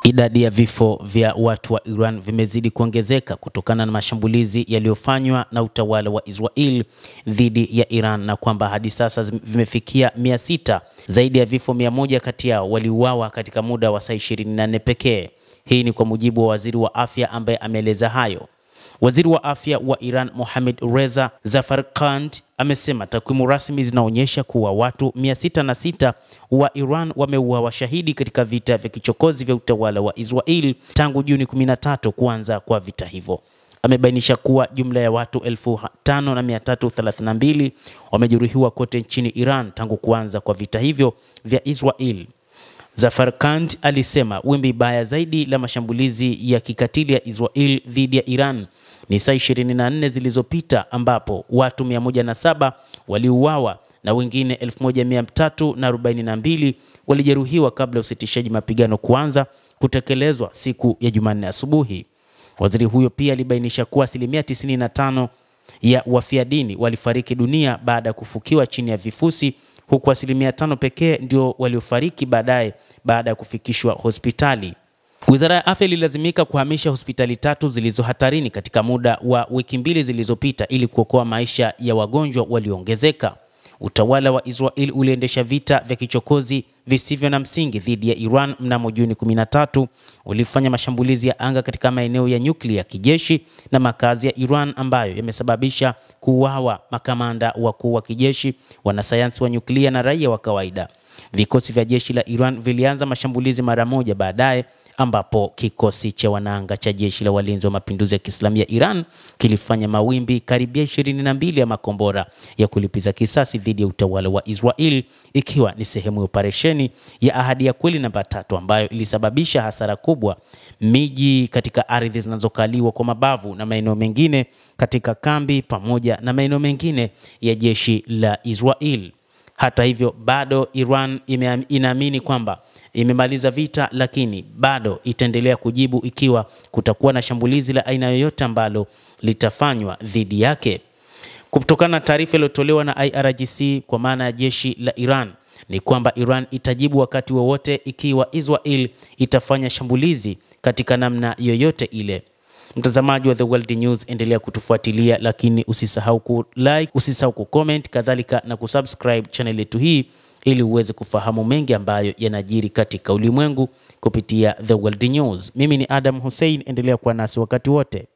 Idadi ya vifo vya watu wa Iran vimezidi kuongezeka kutokana na mashambulizi yaliyofanywa na utawala wa Israel dhidi ya Iran, na kwamba hadi sasa vimefikia 600. Zaidi ya vifo 100 kati yao waliuawa katika muda wa saa 24 pekee. Hii ni kwa mujibu wa waziri wa afya ambaye ameeleza hayo. Waziri wa afya wa Iran Mohammad Reza Zafarkand amesema takwimu rasmi zinaonyesha kuwa watu 606 wa Iran wameuawa shahidi katika vita vya kichokozi vya utawala wa Israel tangu Juni 13 kuanza kwa vita hivyo. Amebainisha kuwa jumla ya watu 5332 wamejeruhiwa kote nchini Iran tangu kuanza kwa vita hivyo vya Israel. Zafarkand alisema wimbi baya zaidi la mashambulizi ya kikatili ya Israel dhidi ya Iran ni saa 24 zilizopita, ambapo watu 107 waliuawa na wengine 1342 walijeruhiwa kabla usitishaji mapigano kuanza kutekelezwa siku ya Jumanne asubuhi. Waziri huyo pia alibainisha kuwa 95% ya wafia dini walifariki dunia baada ya kufukiwa chini ya vifusi, huku 5% pekee ndio waliofariki baadaye baada ya kufikishwa hospitali. Wizara ya Afya ililazimika kuhamisha hospitali 3 zilizo hatarini katika muda wa wiki 2 zilizopita ili kuokoa maisha ya wagonjwa walioongezeka. Utawala wa Israel uliendesha vita vya kichokozi visivyo na msingi dhidi ya Iran mnamo Juni 13, ulifanya mashambulizi ya anga katika maeneo ya nyuklia ya kijeshi na makazi ya Iran ambayo yamesababisha kuuawa makamanda wakuu wa kijeshi, wanasayansi wa nyuklia na raia wa kawaida. Vikosi vya jeshi la Iran vilianza mashambulizi mara moja baadaye, ambapo kikosi cha wanaanga cha jeshi la walinzi wa mapinduzi ya Kiislamu ya Iran kilifanya mawimbi karibia 22 ya makombora ya kulipiza kisasi dhidi ya utawala wa Israel, ikiwa ni sehemu ya operesheni ya Ahadi ya Kweli namba 3 ambayo ilisababisha hasara kubwa miji katika ardhi zinazokaliwa kwa mabavu na maeneo mengine katika kambi pamoja na maeneo mengine ya jeshi la Israel. Hata hivyo, bado Iran inaamini kwamba imemaliza vita, lakini bado itaendelea kujibu ikiwa kutakuwa na shambulizi la aina yoyote ambalo litafanywa dhidi yake. Kutokana na taarifa iliyotolewa na IRGC kwa maana ya jeshi la Iran, ni kwamba Iran itajibu wakati wowote ikiwa Israel itafanya shambulizi katika namna yoyote ile. Mtazamaji wa The World News, endelea kutufuatilia, lakini usisahau ku-like, usisahau ku-comment, kadhalika na kusubscribe channel yetu hii ili uweze kufahamu mengi ambayo yanajiri katika ulimwengu kupitia The World News. Mimi ni Adam Hussein, endelea kuwa nasi wakati wote.